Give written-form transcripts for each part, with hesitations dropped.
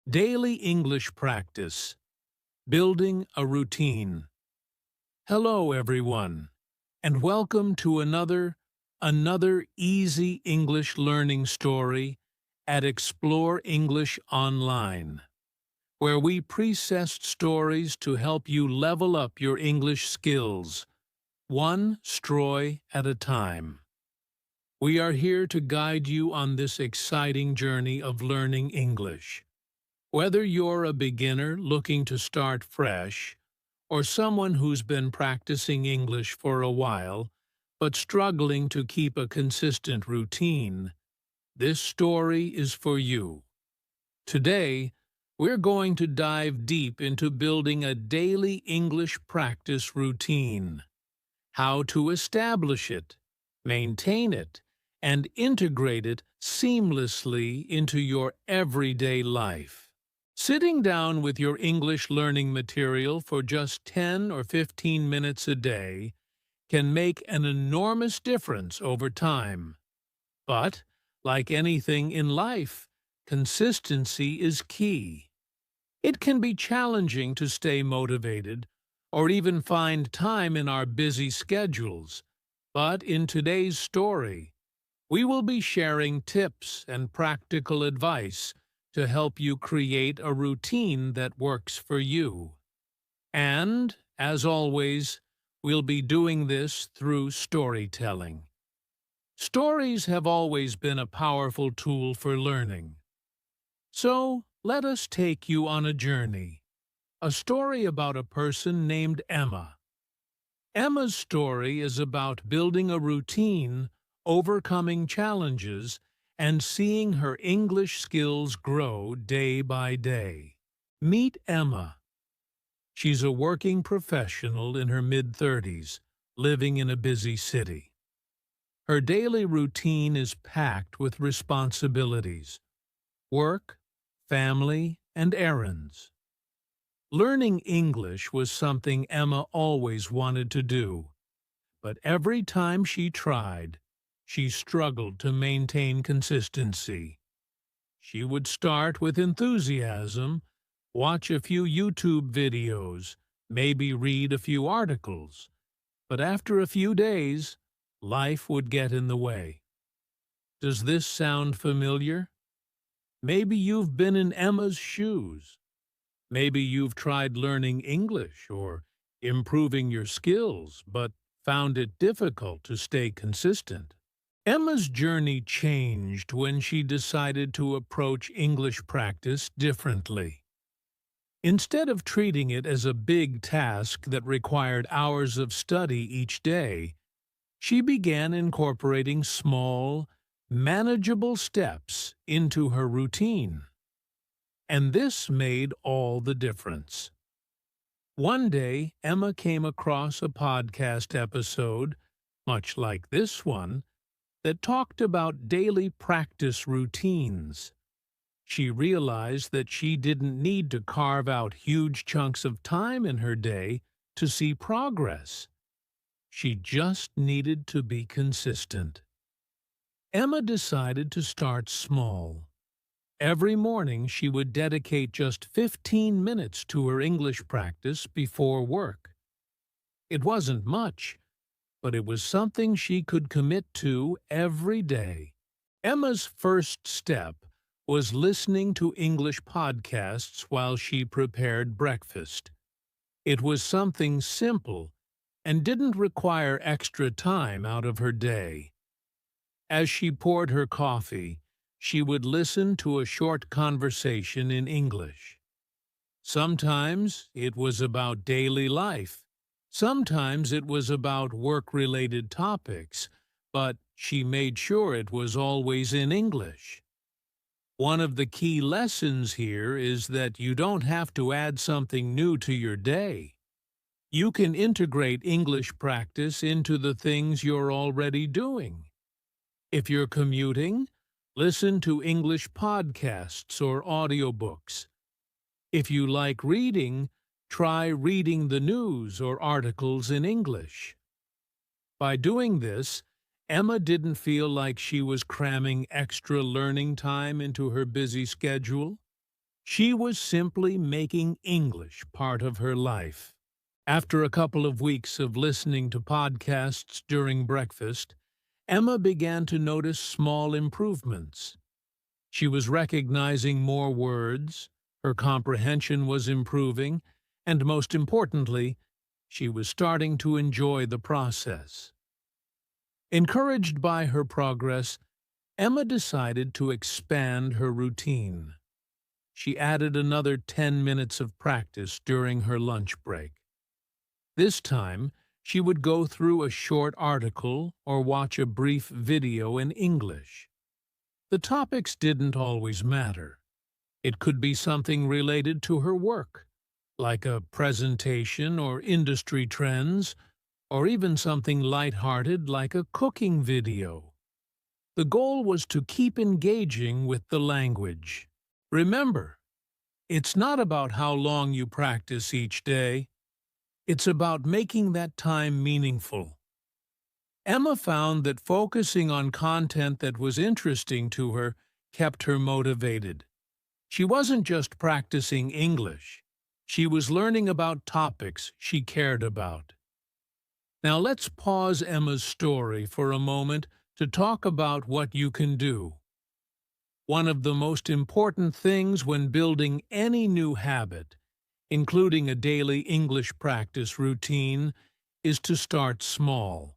Daily English Practice. Building a Routine. Hello, everyone, and welcome to another easy English learning story at Explore English Online, where we precest stories to help you level up your English skills, one story at a time. We are here to guide you on this exciting journey of learning English. Whether you're a beginner looking to start fresh, or someone who's been practicing English for a while, but struggling to keep a consistent routine, this story is for you. Today, we're going to dive deep into building a daily English practice routine, how to establish it, maintain it, and integrate it seamlessly into your everyday life. Sitting down with your English learning material for just 10 or 15 minutes a day can make an enormous difference over time. But, like anything in life, consistency is key. It can be challenging to stay motivated or even find time in our busy schedules, but in today's story, we will be sharing tips and practical advice to help you create a routine that works for you. And, as always, we'll be doing this through storytelling. Stories have always been a powerful tool for learning. So, let us take you on a journey. A story about a person named Emma. Emma's story is about building a routine, overcoming challenges, and seeing her English skills grow day by day. Meet Emma. She's a working professional in her mid-30s, living in a busy city. Her daily routine is packed with responsibilities: work, family, and errands. Learning English was something Emma always wanted to do, but every time she tried, she struggled to maintain consistency. She would start with enthusiasm, watch a few YouTube videos, maybe read a few articles, but after a few days, life would get in the way. Does this sound familiar? Maybe you've been in Emma's shoes. Maybe you've tried learning English or improving your skills, but found it difficult to stay consistent. Emma's journey changed when she decided to approach English practice differently. Instead of treating it as a big task that required hours of study each day, she began incorporating small, manageable steps into her routine. And this made all the difference. One day, Emma came across a podcast episode, much like this one, that talked about daily practice routines. She realized that she didn't need to carve out huge chunks of time in her day to see progress. She just needed to be consistent. Emma decided to start small. Every morning she would dedicate just 15 minutes to her English practice before work. It wasn't much, but it was something she could commit to every day. Emma's first step was listening to English podcasts while she prepared breakfast. It was something simple and didn't require extra time out of her day. As she poured her coffee, she would listen to a short conversation in English. Sometimes it was about daily life. Sometimes it was about work-related topics, but she made sure it was always in English. One of the key lessons here is that you don't have to add something new to your day. You can integrate English practice into the things you're already doing. If you're commuting, listen to English podcasts or audiobooks. If you like reading, try reading the news or articles in English. By doing this, Emma didn't feel like she was cramming extra learning time into her busy schedule. She was simply making English part of her life. After a couple of weeks of listening to podcasts during breakfast, Emma began to notice small improvements. She was recognizing more words, her comprehension was improving, and most importantly, she was starting to enjoy the process. Encouraged by her progress, Emma decided to expand her routine. She added another 10 minutes of practice during her lunch break. This time, she would go through a short article or watch a brief video in English. The topics didn't always matter. It could be something related to her work, like a presentation or industry trends, or even something lighthearted like a cooking video. The goal was to keep engaging with the language. Remember, it's not about how long you practice each day. It's about making that time meaningful. Emma found that focusing on content that was interesting to her kept her motivated. She wasn't just practicing English. She was learning about topics she cared about. Now let's pause Emma's story for a moment to talk about what you can do. One of the most important things when building any new habit, including a daily English practice routine, is to start small.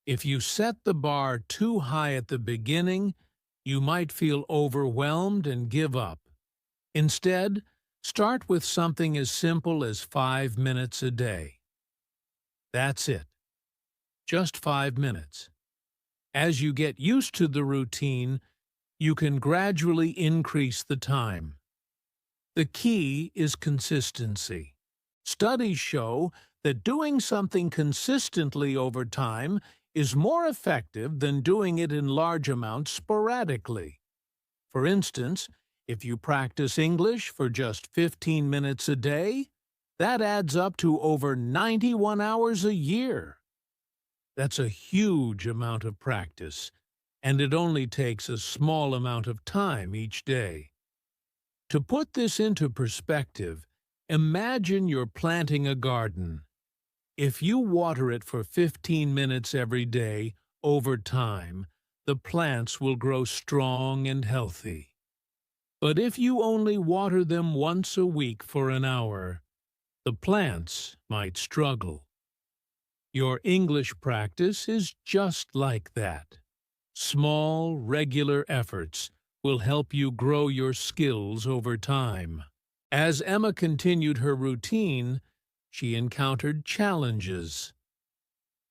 If you set the bar too high at the beginning, you might feel overwhelmed and give up. Instead, start with something as simple as 5 minutes a day. That's it. Just 5 minutes. As you get used to the routine, you can gradually increase the time. The key is consistency. Studies show that doing something consistently over time is more effective than doing it in large amounts sporadically. For instance, if you practice English for just 15 minutes a day, that adds up to over 91 hours a year. That's a huge amount of practice, and it only takes a small amount of time each day. To put this into perspective, imagine you're planting a garden. If you water it for 15 minutes every day, over time, the plants will grow strong and healthy. But if you only water them once a week for an hour, the plants might struggle. Your English practice is just like that. Small, regular efforts will help you grow your skills over time. As Emma continued her routine, she encountered challenges.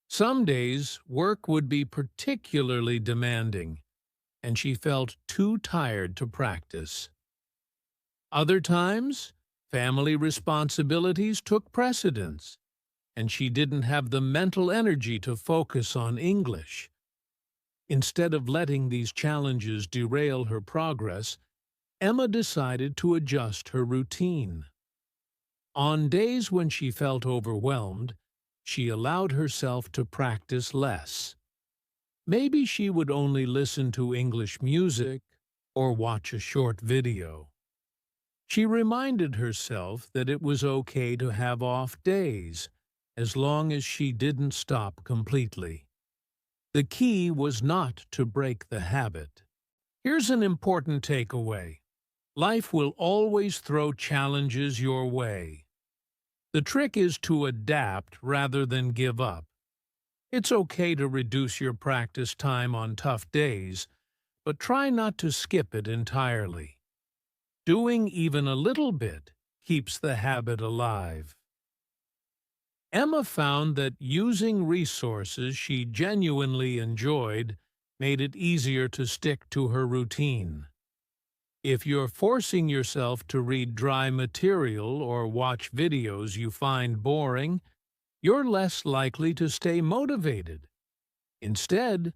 Some days, work would be particularly demanding, and she felt too tired to practice. Other times, family responsibilities took precedence, and she didn't have the mental energy to focus on English. Instead of letting these challenges derail her progress, Emma decided to adjust her routine. On days when she felt overwhelmed, she allowed herself to practice less. Maybe she would only listen to English music or watch a short video. She reminded herself that it was okay to have off days, as long as she didn't stop completely. The key was not to break the habit. Here's an important takeaway. Life will always throw challenges your way. The trick is to adapt rather than give up. It's okay to reduce your practice time on tough days, but try not to skip it entirely. Doing even a little bit keeps the habit alive. Emma found that using resources she genuinely enjoyed made it easier to stick to her routine. If you're forcing yourself to read dry material or watch videos you find boring, you're less likely to stay motivated. Instead,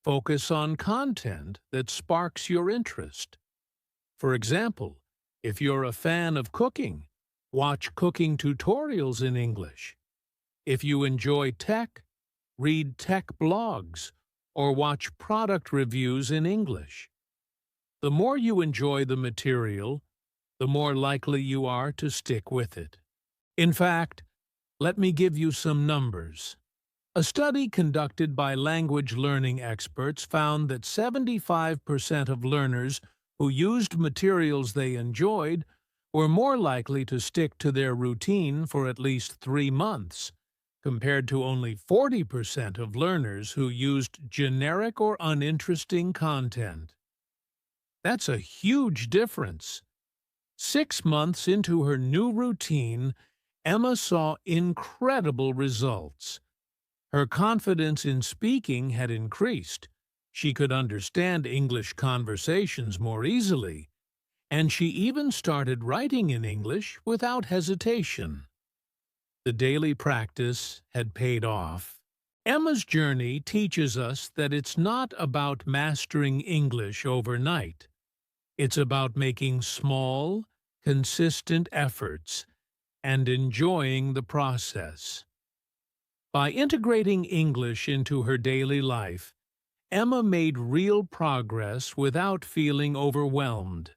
focus on content that sparks your interest. For example, if you're a fan of cooking, watch cooking tutorials in English. If you enjoy tech, read tech blogs or watch product reviews in English. The more you enjoy the material, the more likely you are to stick with it. In fact, let me give you some numbers. A study conducted by language learning experts found that 75% of learners who used materials they enjoyed were more likely to stick to their routine for at least 3 months, compared to only 40% of learners who used generic or uninteresting content. That's a huge difference. 6 months into her new routine, Emma saw incredible results. Her confidence in speaking had increased. She could understand English conversations more easily, and she even started writing in English without hesitation. The daily practice had paid off. Emma's journey teaches us that it's not about mastering English overnight. It's about making small, consistent efforts and enjoying the process. By integrating English into her daily life, Emma made real progress without feeling overwhelmed.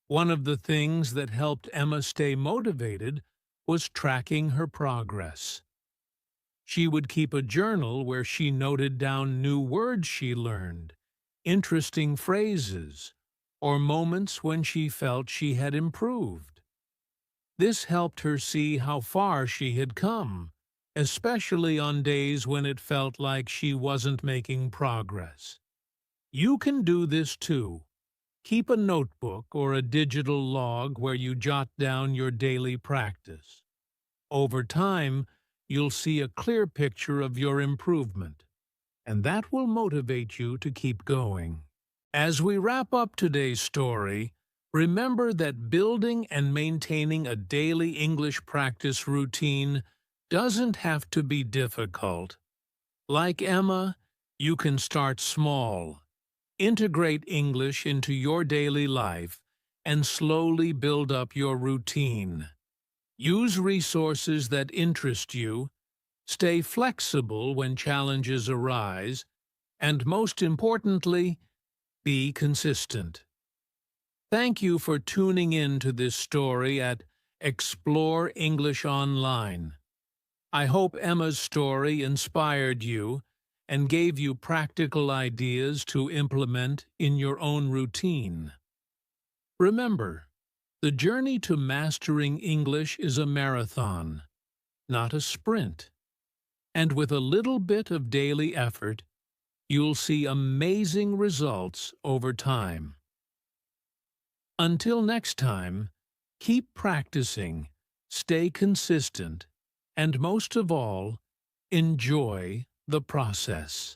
One of the things that helped Emma stay motivated was tracking her progress. She would keep a journal where she noted down new words she learned, interesting phrases, or moments when she felt she had improved. This helped her see how far she had come, especially on days when it felt like she wasn't making progress. You can do this too. Keep a notebook or a digital log where you jot down your daily practice. Over time, you'll see a clear picture of your improvement, and that will motivate you to keep going. As we wrap up today's story, remember that building and maintaining a daily English practice routine doesn't have to be difficult. Like Emma, you can start small. Integrate English into your daily life and slowly build up your routine. Use resources that interest you, stay flexible when challenges arise, and most importantly, be consistent. Thank you for tuning in to this story at Explore English Online. I hope Emma's story inspired you and gave you practical ideas to implement in your own routine. Remember, the journey to mastering English is a marathon, not a sprint. And with a little bit of daily effort, you'll see amazing results over time. Until next time, keep practicing, stay consistent, and most of all, enjoy the process.